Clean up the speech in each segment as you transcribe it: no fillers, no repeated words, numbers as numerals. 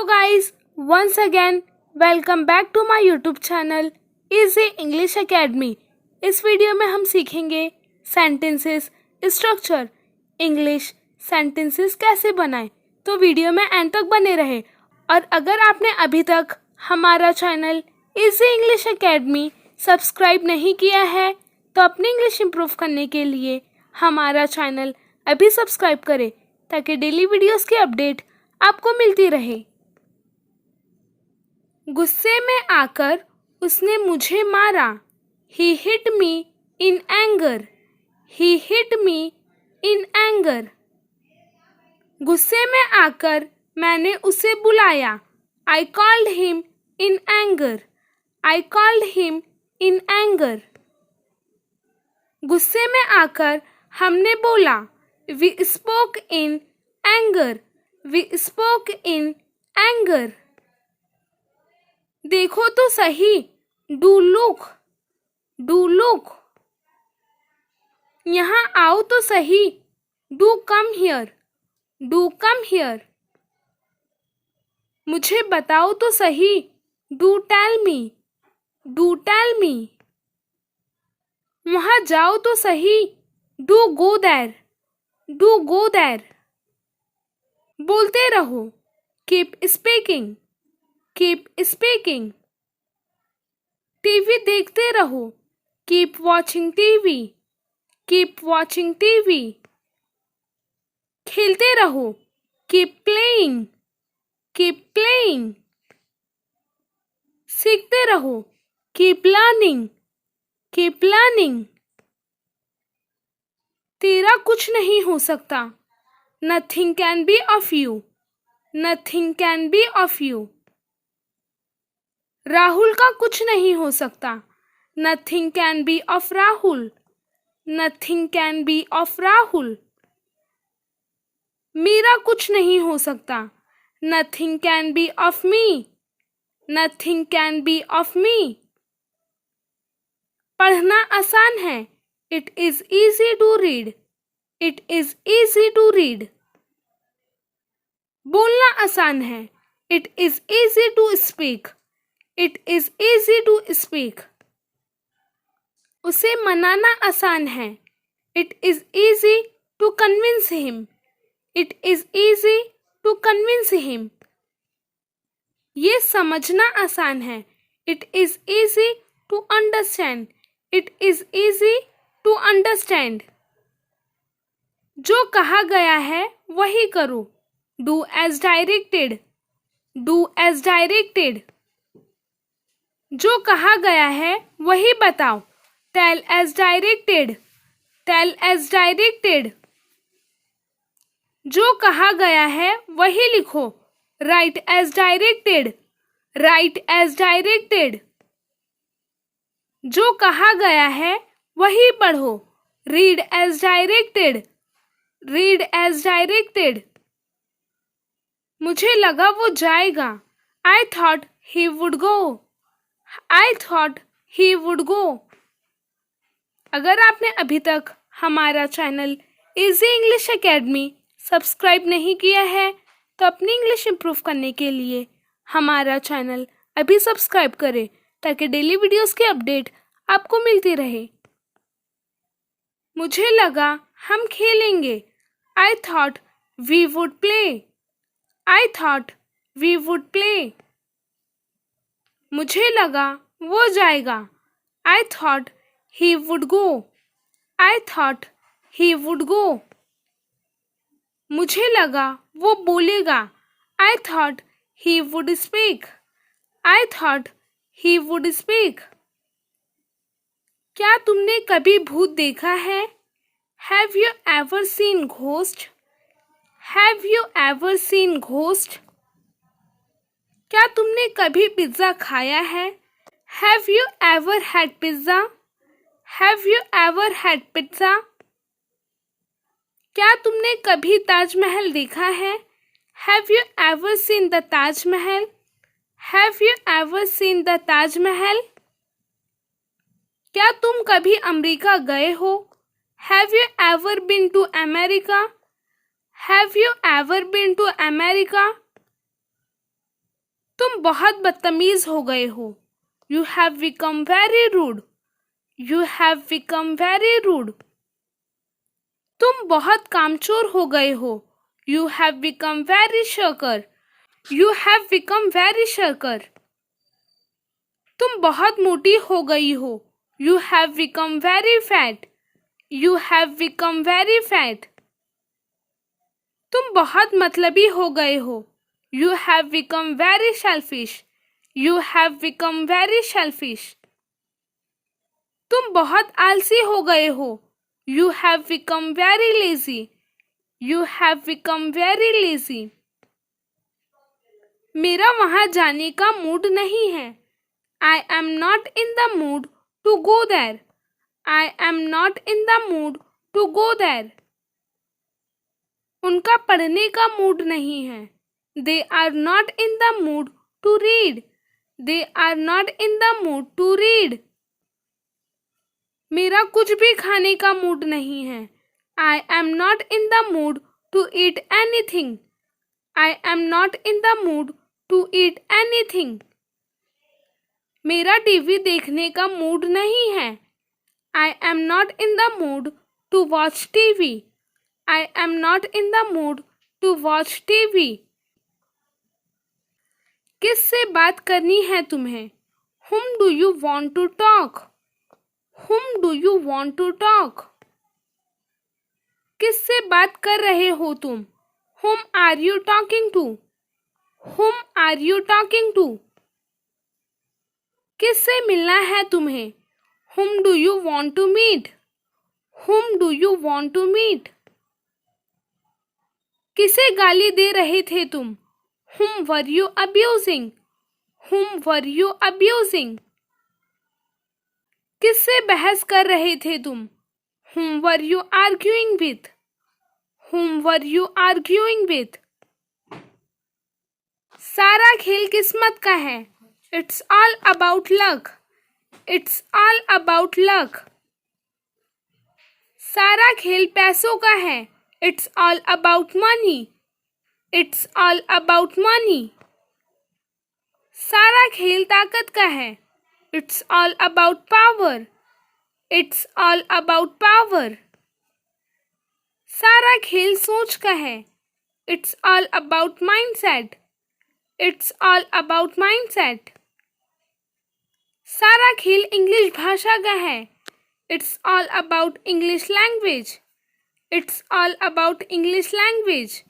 Hello guys, once again welcome back to my YouTube channel Easy English Academy। इस video में हम सीखेंगे sentences structure, English sentences कैसे बनाएं। तो वीडियो में एंड तक बने रहे। और अगर आपने अभी तक हमारा channel easy English academy subscribe नहीं किया है तो अपनी इंग्लिश इम्प्रूव करने के लिए हमारा चैनल अभी सब्सक्राइब करें ताकि डेली वीडियोस की अपडेट आपको मिलती रहे। गुस्से में आकर उसने मुझे मारा। He hit me in anger. He hit me in anger. गुस्से में आकर मैंने उसे बुलाया। I called him in anger. I called him in anger. गुस्से में आकर हमने बोला। We spoke in anger. We spoke in anger. देखो तो सही, do look. Do look. यहाँ आओ तो सही, do come here. Do come here. मुझे बताओ तो सही, do tell me. Do tell me. वहाँ जाओ तो सही, do go there. Do go there. बोलते रहो, keep speaking. Keep speaking. TV देखते रहो, keep watching TV. Keep watching TV. खेलते रहो, keep playing. Keep playing. सीखते रहो, keep learning. Keep learning. तेरा कुछ नहीं हो सकता। Nothing can be of you. Nothing can be of you. Rahul का कुछ नहीं हो सकता। Nothing can be of Rahul. Nothing can be of Rahul. मेरा कुछ नहीं हो सकता। Nothing can be of me. Nothing can be of me. पढ़ना आसान है। It is easy to read. It is easy to read. बोलना आसान है। It is easy to speak. It is easy to speak. उसे मनाना आसान है। It is easy to convince him. It is easy to convince him. ये समझना आसान है। It is easy to understand. It is easy to understand. जो कहा गया है वही करो। Do as directed. Do as directed. जो कहा गया है वही बताओ। Tell as directed. Tell as directed. जो कहा गया है वही लिखो। Write as directed. Write as directed. जो कहा गया है वही पढ़ो। Read as directed. Read as directed. मुझे लगा वो जाएगा। I thought he would go. I thought he would go. अगर आपने अभी तक हमारा channel easy English academy subscribe नहीं किया है तो अपनी इंग्लिश इम्प्रूव करने के लिए हमारा चैनल अभी सब्सक्राइब करें ताकि डेली वीडियोस की अपडेट आपको मिलती रहे। मुझे लगा हम खेलेंगे। I thought we would play. I thought we would play. मुझे लगा वो जाएगा। I thought he would go. I thought he would go. मुझे लगा वो बोलेगा। I thought he would speak. I thought he would speak. क्या तुमने कभी भूत देखा है? Have you ever seen ghost? Have you ever seen ghost? क्या तुमने कभी पिज्जा खाया है? Have you ever had pizza? Have you ever had pizza? क्या तुमने कभी ताजमहल देखा है? Have you ever seen the Taj Mahal? Have you ever seen the Taj Mahal? क्या तुम कभी अमेरिका गए हो? Have you ever been to America? Have you ever been to America? तुम बहुत बदतमीज हो गए हो। You have become very rude. You have become very rude. तुम बहुत कामचोर हो गए हो। You have become very shirker. You have become very shirker. तुम बहुत मोटी हो गई हो। You have become very fat. You have become very fat. तुम बहुत मतलबी हो गए हो। You have become very selfish. You have become very selfish. तुम बहुत आलसी हो गए हो। You have become very lazy. You have become very lazy. मेरा वहाँ जाने का मूड नहीं है। I am not in the mood to go there. I am not in the mood to go there. उनका पढ़ने का मूड नहीं है। They are not in the mood to read. They are not in the mood to read. मेरा कुछ भी खाने का मूड नहीं है। I am not in the mood to eat anything. I am not in the mood to eat anything. मेरा TV देखने का मूड नहीं है। I am not in the mood to watch TV. I am not in the mood to watch TV. किससे बात करनी है तुम्हें? Whom do you want to talk? Whom do you want to talk? किससे बात कर रहे हो तुम? Whom are you talking to? Whom are you talking to? किससे मिलना है तुम्हें? Whom do you want to meet? Whom do you want to meet? किसे गाली दे रहे थे तुम? Whom were you abusing? Whom were you abusing? किससे बहस कर रहे थे तुम? Whom were you arguing with? Whom were you arguing with? सारा खेल किस्मत का है। It's all about luck. It's all about luck. सारा खेल पैसों का है। It's all about money. It's all about money. सारा खेल ताकत का है। It's all about power. It's all about power. सारा खेल सोच का है। It's all about mindset. It's all about mindset. सारा खेल इंग्लिश भाषा का है। It's all about English language. It's all about English language.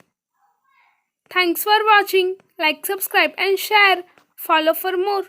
Thanks for watching. Like, subscribe and share. Follow for more.